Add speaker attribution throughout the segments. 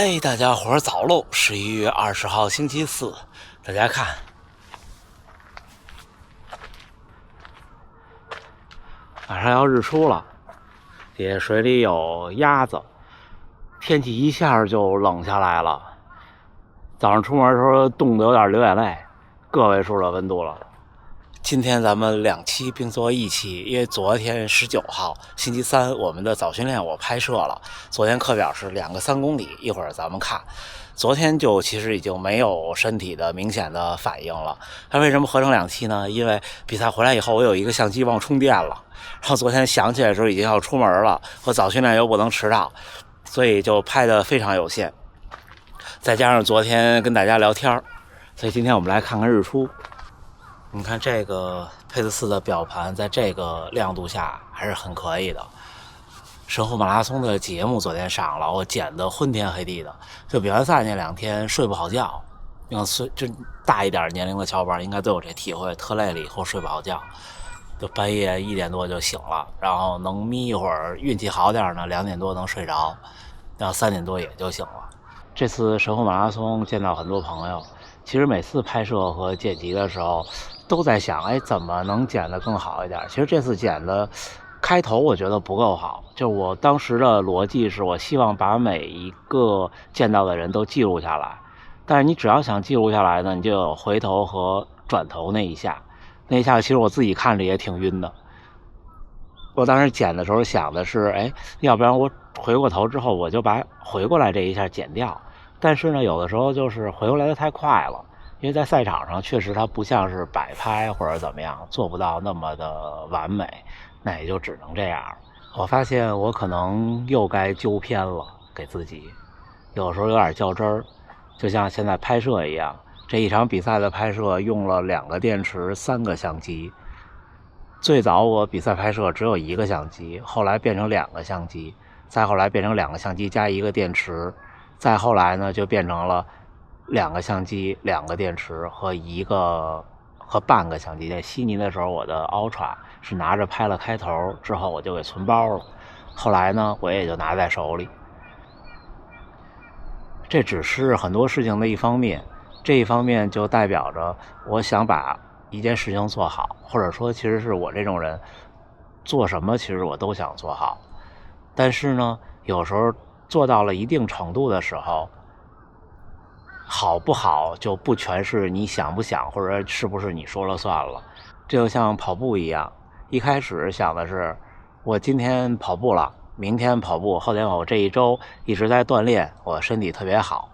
Speaker 1: 哎，大家伙儿早喽！11月20号星期四，大家看，马上要日出了，底下水里有鸭子，天气一下就冷下来了。早上出门的时候冻得有点流眼泪，个位数的温度了。今天咱们2期并做一期，因为昨天19号星期三我们的早训练我拍摄了，昨天课表是2个3公里，一会儿咱们看。昨天就其实已经没有身体的明显的反应了。它为什么合成2期呢？因为比赛回来以后我有一个相机忘充电了，然后昨天想起来的时候已经要出门了，和早训练又不能迟到，所以就拍的非常有限。再加上昨天跟大家聊天，所以今天我们来看看日出。你看这个佩斯4的表盘在这个亮度下还是很可以的。神户马拉松的节目昨天上了，我剪得昏天黑地的，就比完赛那2天睡不好觉。就大一点年龄的小伙伴应该都有这体会，特累了以后睡不好觉，就半夜1点多就醒了，然后能眯一会儿，运气好点呢2点多能睡着，然后3点多也就醒了。这次神户马拉松见到很多朋友，其实每次拍摄和剪辑的时候都在想，怎么能剪得更好一点。其实这次剪的开头我觉得不够好，就我当时的逻辑是我希望把每一个见到的人都记录下来，但是你只要想记录下来呢，你就有回头和转头那一下其实我自己看着也挺晕的。我当时剪的时候想的是，要不然我回过头之后我就把回过来这一下剪掉，但是呢有的时候就是回过来的太快了，因为在赛场上确实它不像是摆拍或者怎么样，做不到那么的完美，那也就只能这样。我发现我可能又该纠偏了，给自己有时候有点较真儿，就像现在拍摄一样，这一场比赛的拍摄用了2个电池3个相机。最早我比赛拍摄只有1个相机，后来变成2个相机，再后来变成2个相机加1个电池，再后来呢就变成了2个相机2个电池和半个相机。在悉尼的时候我的 Ultra 是拿着拍了开头之后我就给存包了，后来呢我也就拿在手里。这只是很多事情的一方面，这一方面就代表着我想把一件事情做好，或者说其实是我这种人做什么其实我都想做好，但是呢有时候做到了一定程度的时候，好不好就不全是你想不想或者是不是你说了算了。这就像跑步一样，一开始想的是我今天跑步了，明天跑步，后天我这一周一直在锻炼，我身体特别好。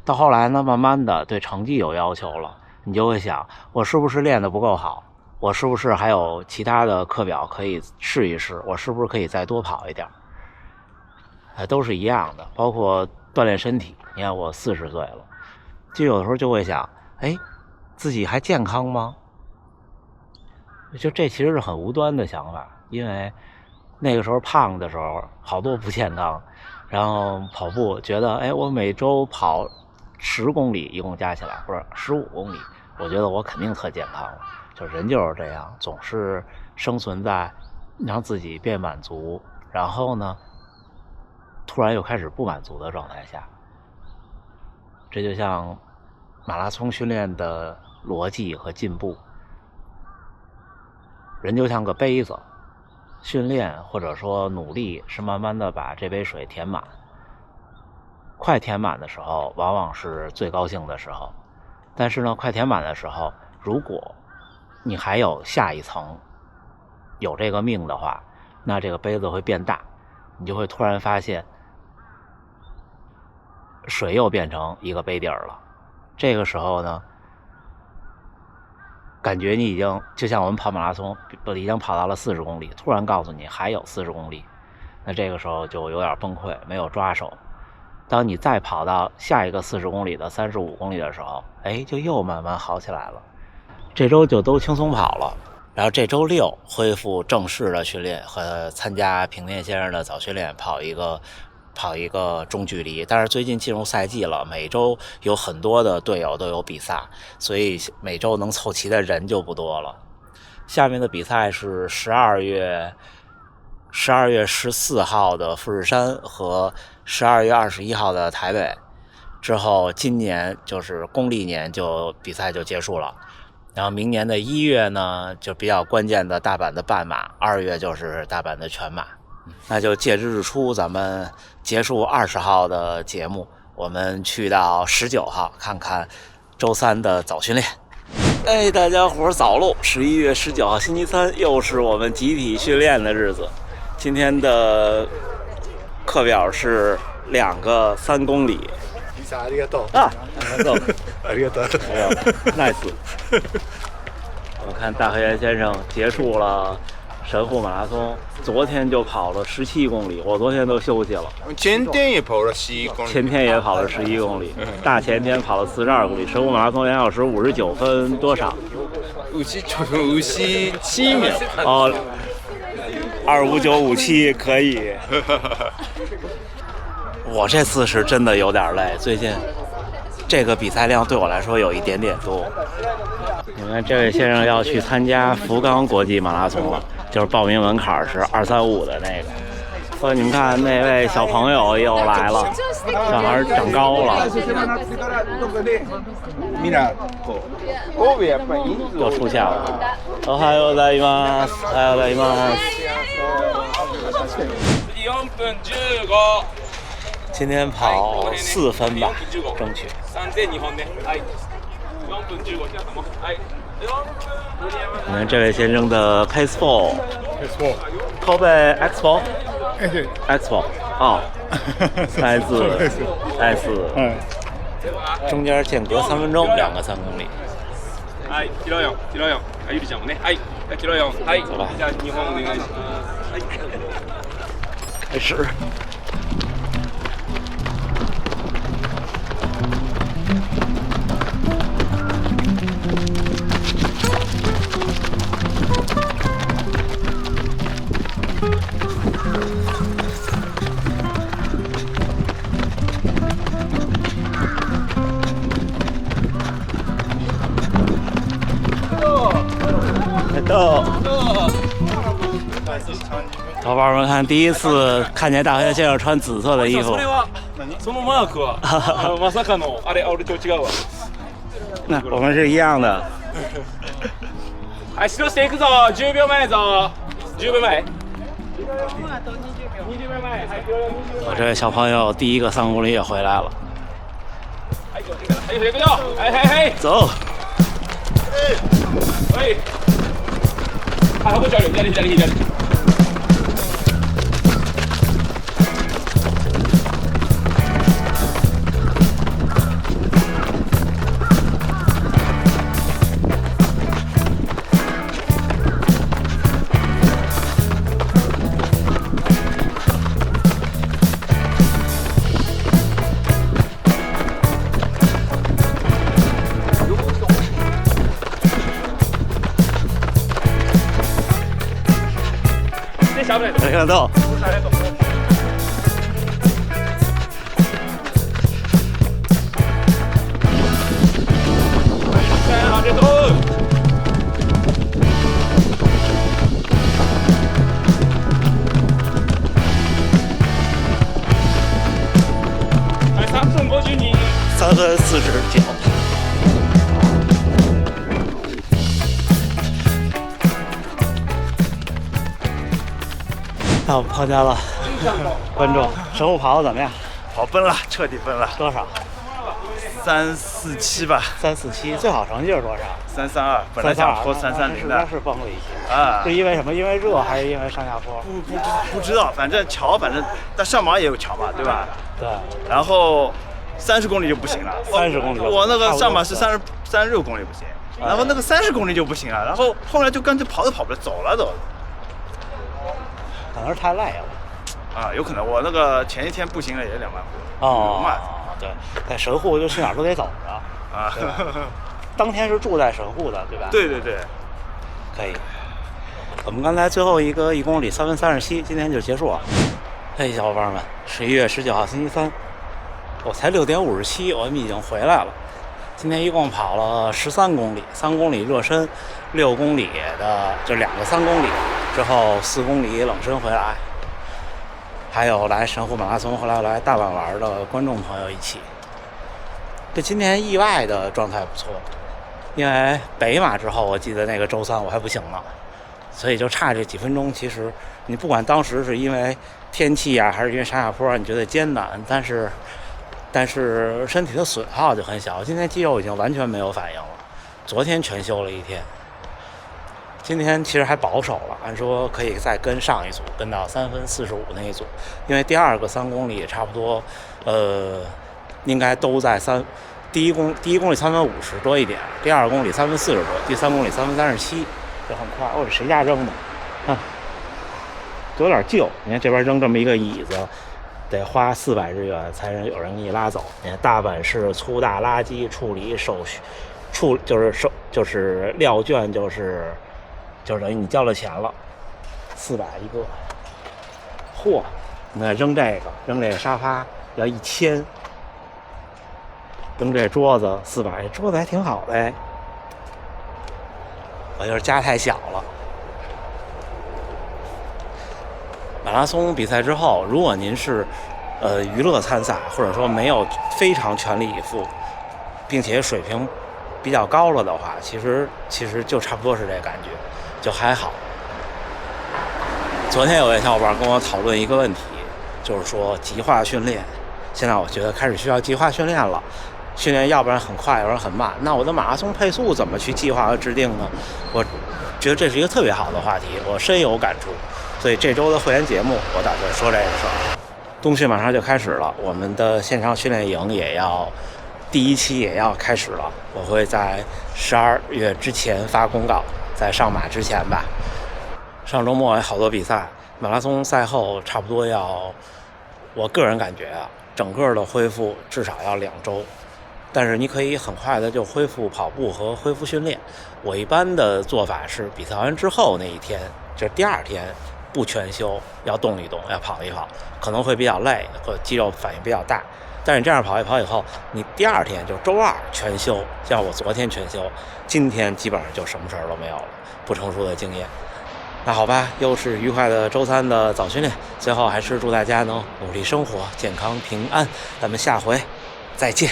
Speaker 1: 到后来呢慢慢的对成绩有要求了，你就会想我是不是练得不够好，我是不是还有其他的课表可以试一试，我是不是可以再多跑一点。都是一样的，包括锻炼身体。你看我40岁了，就有的时候就会想自己还健康吗？就这其实是很无端的想法，因为那个时候胖的时候好多不健康，然后跑步觉得我每周跑10公里一共加起来或者15公里，我觉得我肯定特健康了。就人就是这样，总是生存在让自己变满足，然后呢突然又开始不满足的状态下。这就像马拉松训练的逻辑和进步，人就像个杯子，训练或者说努力是慢慢的把这杯水填满，快填满的时候往往是最高兴的时候，但是呢快填满的时候，如果你还有下一层，有这个命的话，那这个杯子会变大，你就会突然发现水又变成一个杯底儿了。这个时候呢感觉你已经就像我们跑马拉松已经跑到了40公里，突然告诉你还有40公里，那这个时候就有点崩溃，没有抓手。当你再跑到下一个40公里的35公里的时候，就又慢慢好起来了。这周就都轻松跑了，然后这周6恢复正式的训练和参加平田先生的早训练，跑一个中距离。但是最近进入赛季了，每周有很多的队友都有比赛，所以每周能凑齐的人就不多了。下面的比赛是12月14号的富士山和12月21号的台北。之后今年就是公历年就比赛就结束了，然后明年的1月呢就比较关键的大阪的半马，2月就是大阪的全马。那就借着日出，咱们结束20号的节目，我们去到19号看看周3的早训练。哎，大家伙早喽！11月19号星期三，又是我们集体训练的日子。今天的课表是2个3公里。
Speaker 2: ありがとう。
Speaker 1: 啊，ありがとう。
Speaker 2: ありがとう。
Speaker 1: 哎呦 ，nice。我看大黑岩先生结束了神户马拉松，昨天就跑了17公里，我昨天都休息了。
Speaker 2: 前天也跑了11公里。
Speaker 1: 前天也跑了11公里，大前天跑了42公里。神户马拉松2小时59分多少
Speaker 2: 57秒。
Speaker 1: 哦，25957可以。我这次是真的有点累，最近这个比赛量对我来说有一点点多。你看，这位先生要去参加福冈国际马拉松了，就是报名门槛是235的那个。所以你们看，那位小朋友又来了，小孩长高了，又出现了。おはようございます。おはようございます。4分15。今天跑4分吧，争取。你看这位先生的 Pace Ball， Kobe Expo， Expo， 哦，来自 S， 中间间隔3分钟，2个3公里。
Speaker 3: はい、キロ4、キロ4、ゆりちゃんもね、はい、キロ4、はい、じゃあ2本お願いします。はい、
Speaker 1: 开始。到，小伙伴们看，第一次看见大黑先生穿紫色的衣服。
Speaker 3: そのマークはまさかのあれ俺と違うわ。
Speaker 1: 那我们是一样的。
Speaker 3: はい、指導していくぞ。10秒前ぞ。10秒前。20秒前。はい、
Speaker 1: 我这位小朋友第一个3公里也回来了。
Speaker 3: はい、行くよ。はいはいはい。
Speaker 1: 走。
Speaker 3: はい。あ、こっちある。左左左。
Speaker 1: 没看到。
Speaker 3: 3分52。
Speaker 1: 3分49。到我们旁家了，观众，神户跑的怎么样？
Speaker 2: 跑崩了，彻底崩了。
Speaker 1: 多少
Speaker 2: ？347吧。
Speaker 1: 347，最好成绩是多少
Speaker 2: ？332，本来想破330的。
Speaker 1: 是崩了一些
Speaker 2: 啊。
Speaker 1: 是因为什么？因为热还是因为上下坡？
Speaker 2: 不知道，反正但上马也有桥嘛，对吧？
Speaker 1: 对。
Speaker 2: 然后30公里就不行了。
Speaker 1: 30公里。
Speaker 2: 我那个上马是36公里不行，然后那个30公里就不行了，然后后来就干脆跑都跑不了，走了都。
Speaker 1: 可能是太累了。
Speaker 2: 啊，有可能我那个前一天步行了也2万步。
Speaker 1: 哦，对，在神户就去哪儿都得走着。
Speaker 2: 啊，
Speaker 1: 当天是住在神户的，对吧？
Speaker 2: 对对对，
Speaker 1: 可以。我们刚才最后一个1公里3分37，今天就结束了。嘿，小伙伴们，11月19号星期三，我才6点57，我们已经回来了。今天一共跑了13公里，3公里热身，6公里的就2个3公里，之后4公里冷身回来，还有来神户马拉松后来来大阪玩的观众朋友一起。这今天意外的状态不错，因为北马之后，我记得那个周3我还不行呢，所以就差这几分钟。其实你不管当时是因为天气啊，还是因为上下坡你觉得艰难，但是身体的损耗就很小。今天肌肉已经完全没有反应了，昨天全休了1天，今天其实还保守了，按说可以再跟上一组，跟到3分45那一组，因为第2个3公里也差不多，应该都在第一公里3分50多一点，第2公里3分40多，第3公里3分37，这很快。这谁家扔的？有点旧。你看这边扔这么一个椅子，得花400日元才能有人给你拉走。你看大阪市粗大垃圾处理手续就是料券，就是等于你交了钱了，400一个。嚯！你看扔这个沙发要1000。扔这桌子400，桌子还挺好的哎，我就是家太小了。马拉松比赛之后，如果您是娱乐参赛，或者说没有非常全力以赴，并且水平比较高了的话，其实就差不多是这感觉，就还好。昨天有位小伙伴跟我讨论一个问题，就是说极化训练，现在我觉得开始需要极化训练了。训练要不然很快，要不然很慢。那我的马拉松配速怎么去计划和制定呢？我觉得这是一个特别好的话题，我深有感触。所以这周的会员节目，我打算说这个事儿。冬训马上就开始了，我们的线上训练营第1期也要开始了。我会在12月之前发公告，在上马之前吧。上周末有好多比赛，马拉松赛后差不多我个人感觉啊，整个的恢复至少要2周。但是你可以很快的就恢复跑步和恢复训练。我一般的做法是比赛完之后那一天，就是第2天不全休，要动一动，要跑一跑，可能会比较累，或肌肉反应比较大。但是这样跑一跑以后，你第2天就周2全休，像我昨天全休，今天基本上就什么事儿都没有了，不成熟的经验。那好吧，又是愉快的周3的早训练。最后还是祝大家能努力生活，健康平安。咱们下回再见。